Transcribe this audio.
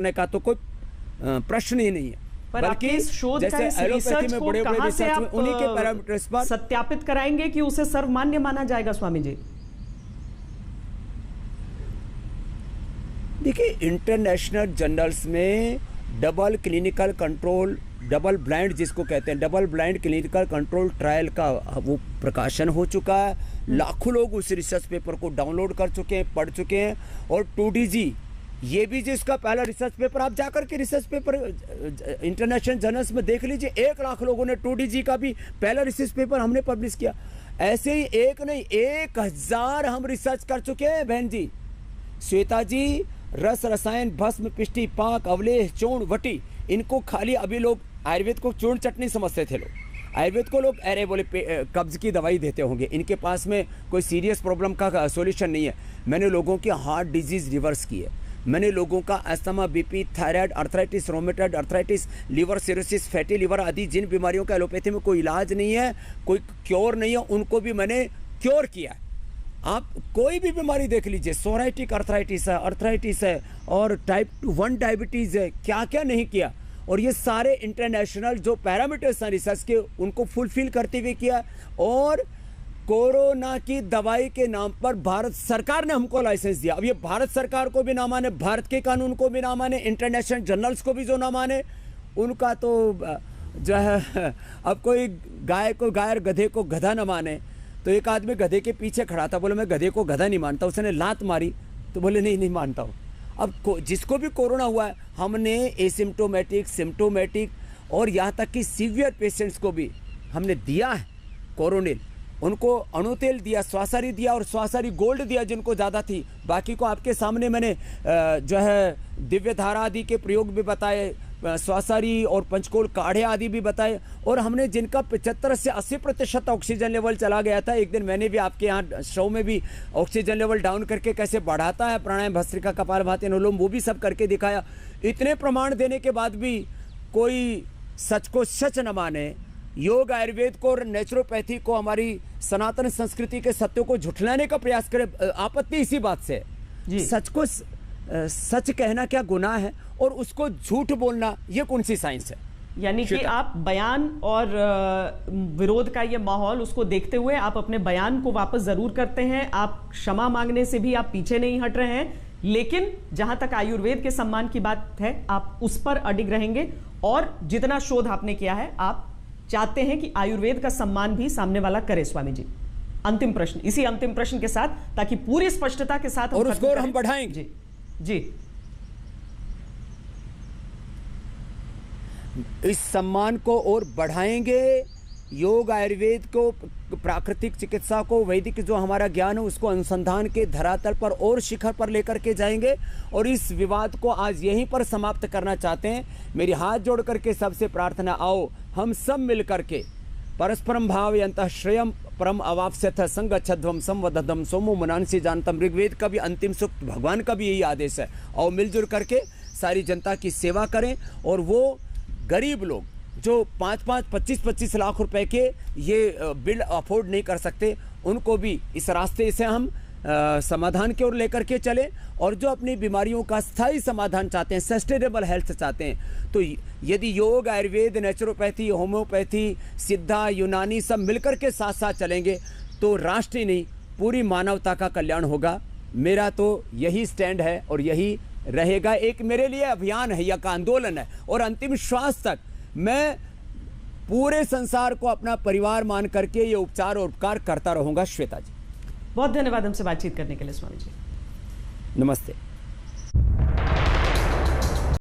करने का तो कोई प्रश्न ही नहीं है। पर आपके इस शोध का इस रिसर्च को कहां से आप उन्हीं के पैरामीटर्स पर सत्यापित कराएंगे कि उसे सर्वमान्य माना जाएगा स्वामी जी? देखिए, इंटरनेशनल जर्नल्स में double clinical control, double blind जिसको कहते हैं, double blind clinical control trial का वो प्रकाशन हो चुका है। लाखों लोग उस रिसर्च पेपर को डाउनलोड कर चुके हैं, पढ़ चुके हैं। और 2DG ये भी जिसका पहला रिसर्च पेपर, आप जाकर के रिसर्च पेपर इंटरनेशनल जर्नल्स में देख लीजिए, 1 लाख लोगों ने 2DG का भी पहला रिसर्च पेपर हमने पब्लिश किया। ऐसे ही एक नहीं 1000 हम रिसर्च कर चुके हैं बहन जी। श्वेता जी, रस रसायन भस्म पिष्टि पाक अवलेह चूर्ण वटी, इनको खाली अभी लोग आयुर्वेद को चूर्ण चटनी समझते थे लोग। आयुर्वेद को लोग अरे बोले कब्ज की दवाई देते होंगे, इनके पास में कोई सीरियस प्रॉब्लम का सॉल्यूशन नहीं है। मैंने लोगों की हार्ट डिजीज रिवर्स की है, मैंने लोगों का asthma, BP, thyroid, arthritis, rheumatoid arthritis, liver cirrhosis, fatty liver आदि जिन बीमारियों का एलोपैथी में कोई इलाज नहीं है, कोई क्योर नहीं है, उनको भी मैंने क्योर किया है। आप कोई भी बीमारी देख लीजिए, सोराइटिक अर्थराइटिस है और टाइप 1 डायबिटीज़ है, क्या क्या नहीं किया। और ये सारे इंटरनेशनल जो पैरामीटर्स हैं रिसर्च के, उनको फुलफिल करते हुए किया। और कोरोना की दवाई के नाम पर भारत सरकार ने हमको लाइसेंस दिया। अब ये भारत सरकार को भी ना माने, भारत के कानून को भी ना माने, इंटरनेशनल जर्नल्स को भी जो ना माने, उनका तो जो है, अब कोई गाय को गाय और गधे को गधा न माने। तो एक आदमी गधे के पीछे खड़ा था, बोले मैं गधे को गधा नहीं मानता, उसने लात मारी तो बोले नहीं मानता हूँ। अब जिसको भी कोरोना हुआ है, हमने एसिम्टोमेटिक, सिम्टोमेटिक और यहाँ तक कि सीवियर पेशेंट्स को भी हमने दिया है कोरोनिल। उनको अणुतेल दिया, श्वासारी दिया और श्वासारी गोल्ड दिया जिनको ज़्यादा थी। बाकी को आपके सामने मैंने जो है दिव्य धारा आदि के प्रयोग भी बताए, श्वासारी और पंचकोल काढ़े आदि भी बताए। और हमने जिनका 75 से 80% ऑक्सीजन लेवल चला गया था, एक दिन मैंने भी आपके यहाँ शो में भी ऑक्सीजन लेवल डाउन करके कैसे बढ़ाता है प्राणायाम, भस्त्रिका, कपालभाति, अनुलोम, वो भी सब करके दिखाया। इतने प्रमाण देने के बाद भी कोई सच को सच न माने, योग आयुर्वेद को और नेचुरोपैथी को, हमारी सनातन संस्कृति के सत्यों को झुठलाने का प्रयास करे। आपत्ति इसी बात से है। सच को सच कहना क्या गुनाह है और उसको झूठ बोलना ये कौन सी साइंस है? यानी कि आप बयान और विरोध का ये माहौल उसको देखते हुए आप अपने बयान को वापस जरूर करते हैं, आप क्षमा मांगने से भी आप पीछे नहीं हट रहे हैं, लेकिन जहां तक आयुर्वेद के सम्मान की बात है आप उस पर अडिग रहेंगे। और जितना शोध आपने किया है, आप चाहते हैं कि आयुर्वेद का सम्मान भी सामने वाला करे। स्वामी जी, अंतिम प्रश्न, इसी अंतिम प्रश्न के साथ, ताकि पूरी स्पष्टता के साथ और उसको हम बढ़ाएंगे जी। इस सम्मान को और बढ़ाएंगे। योग आयुर्वेद को, प्राकृतिक चिकित्सा को, वैदिक जो हमारा ज्ञान है उसको अनुसंधान के धरातल पर और शिखर पर लेकर के जाएंगे। और इस विवाद को आज यहीं पर समाप्त करना चाहते हैं। मेरी हाथ जोड़ करके सबसे प्रार्थना, आओ हम सब मिल करके परस्परम भावयन्तः श्रेयम परम अवाप्स्यथ संगच्छध्वम संवदधम सोमो मनांसी जानतम। ऋग्वेद का भी अंतिम सूक्त, भगवान का भी यही आदेश है। और मिलजुल करके सारी जनता की सेवा करें। और वो गरीब लोग जो 5-5, 25-25 लाख रुपए के ये बिल अफोर्ड नहीं कर सकते, उनको भी इस रास्ते से हम समाधान की ओर लेकर के चले। और जो अपनी बीमारियों का स्थायी समाधान चाहते हैं, सस्टेनेबल हेल्थ चाहते हैं, तो यदि योग, आयुर्वेद, नेचुरोपैथी, होम्योपैथी, सिद्धा, यूनानी सब मिलकर के साथ साथ चलेंगे तो राष्ट्र ही नहीं पूरी मानवता का कल्याण होगा। मेरा तो यही स्टैंड है और यही रहेगा। एक मेरे लिए अभियान है, यह आंदोलन है। और अंतिम श्वास तक मैं पूरे संसार को अपना परिवार मान करके ये उपचार और उपकार करता रहूंगा। श्वेता जी, बहुत धन्यवाद हमसे बातचीत करने के लिए। स्वामी जी, नमस्ते।